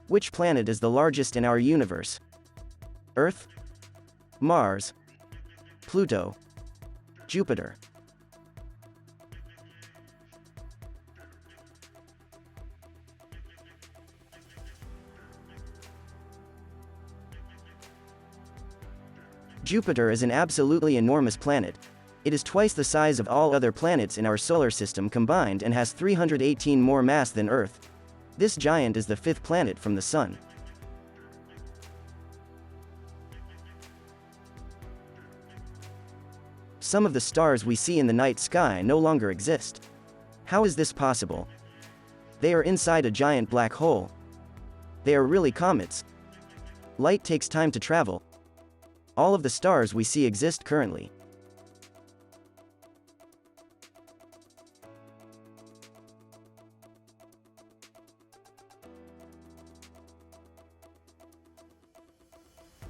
Which planet is the largest in our universe? Earth, Mars, Pluto, Jupiter. Jupiter is an absolutely enormous planet. It is twice the size of all other planets in our solar system combined and has 318 more mass than Earth. This giant is the fifth planet from the Sun. Some of the stars we see in the night sky no longer exist. How is this possible? They are inside a giant black hole. They are really comets. Light takes time to travel. All of the stars we see exist currently.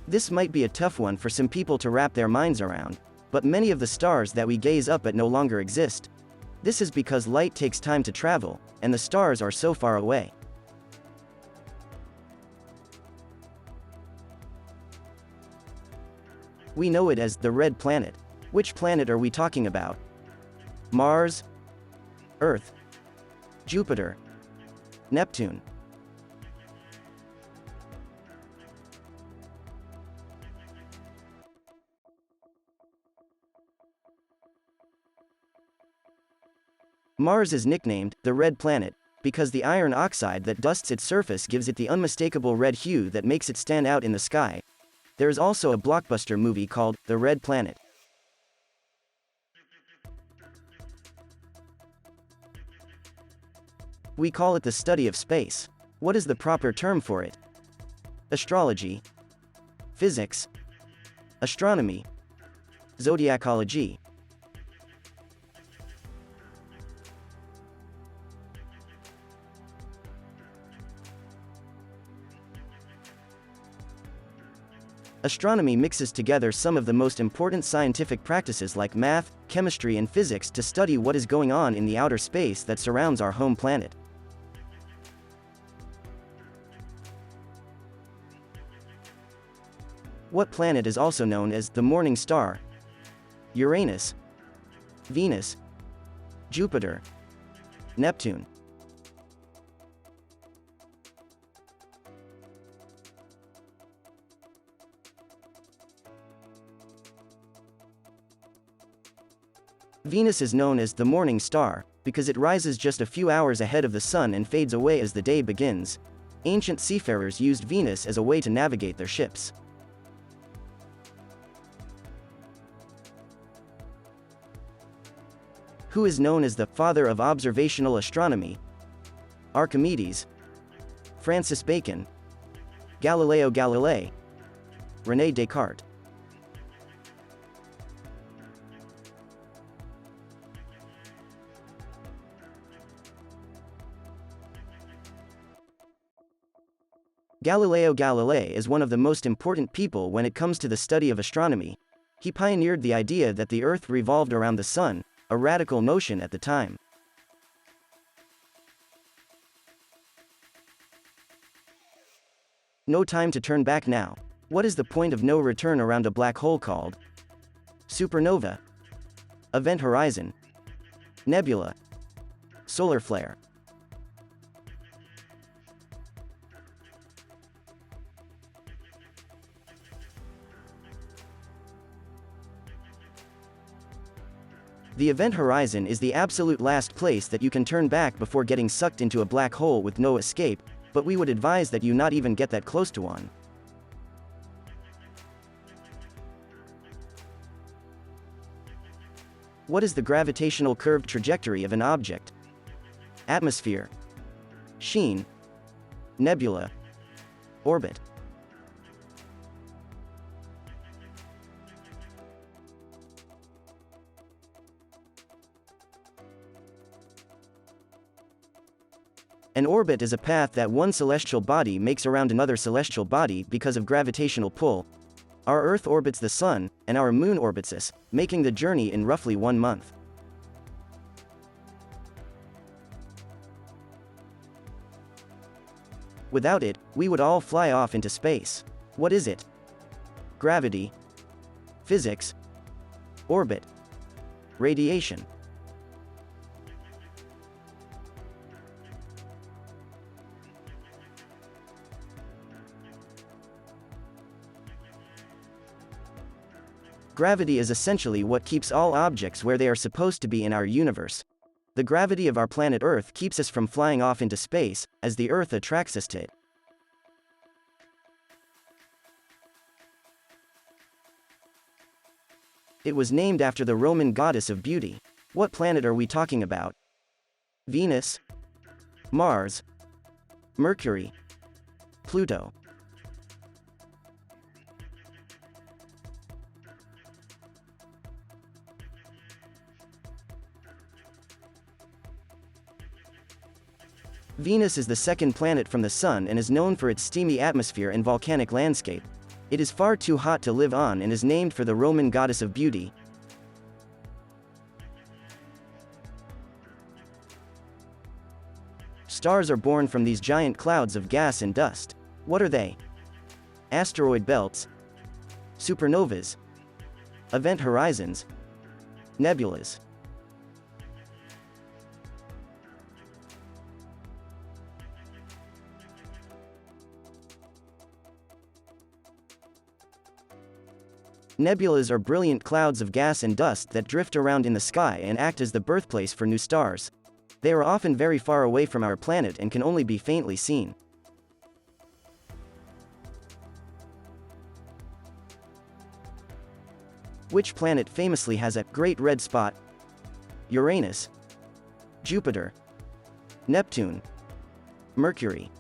This might be a tough one for some people to wrap their minds around, but many of the stars that we gaze up at no longer exist. This is because light takes time to travel, and the stars are so far away. We know it as the red planet. Which planet are we talking about? Mars, Earth, Jupiter, Neptune. Mars is nicknamed the red planet because the iron oxide that dusts its surface gives it the unmistakable red hue that makes it stand out in the sky. There is also a blockbuster movie called The Red Planet. We call it the study of space. What is the proper term for it? Astrology, physics, astronomy, zodiacology. Astronomy mixes together some of the most important scientific practices like math, chemistry, and physics to study what is going on in the outer space that surrounds our home planet. What planet is also known as the morning star? Uranus, Venus, Jupiter, Neptune. Venus is known as the morning star because it rises just a few hours ahead of the sun and fades away as the day begins. Ancient seafarers used Venus as a way to navigate their ships. Who is known as the father of observational astronomy? Archimedes, Francis Bacon, Galileo Galilei, René Descartes. Galileo Galilei is one of the most important people when it comes to the study of astronomy. He pioneered the idea that the Earth revolved around the Sun, a radical notion at the time. No time to turn back now. What is the point of no return around a black hole called? Supernova, event horizon, nebula, solar flare. The event horizon is the absolute last place that you can turn back before getting sucked into a black hole with no escape, but we would advise that you not even get that close to one. What is the gravitational curved trajectory of an object? Atmosphere, sheen, nebula, orbit. An orbit is a path that one celestial body makes around another celestial body because of gravitational pull. Our Earth orbits the Sun, and our Moon orbits us, making the journey in roughly 1 month. Without it, we would all fly off into space. What is it? Gravity, physics, orbit, radiation. Gravity is essentially what keeps all objects where they are supposed to be in our universe. The gravity of our planet Earth keeps us from flying off into space, as the Earth attracts us to it. It was named after the Roman goddess of beauty. What planet are we talking about? Venus? Mars? Mercury? Pluto? Venus is the second planet from the Sun and is known for its steamy atmosphere and volcanic landscape. It is far too hot to live on and is named for the Roman goddess of beauty. Stars are born from these giant clouds of gas and dust. What are they? Asteroid belts, supernovas, event horizons, nebulas. Nebulas are brilliant clouds of gas and dust that drift around in the sky and act as the birthplace for new stars. They are often very far away from our planet and can only be faintly seen. Which planet famously has a great red spot? Uranus, Jupiter, Neptune, Mercury.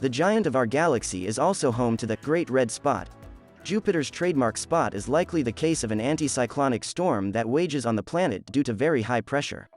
The giant of our galaxy is also home to the Great Red Spot. Jupiter's trademark spot is likely the case of an anticyclonic storm that wages on the planet due to very high pressure.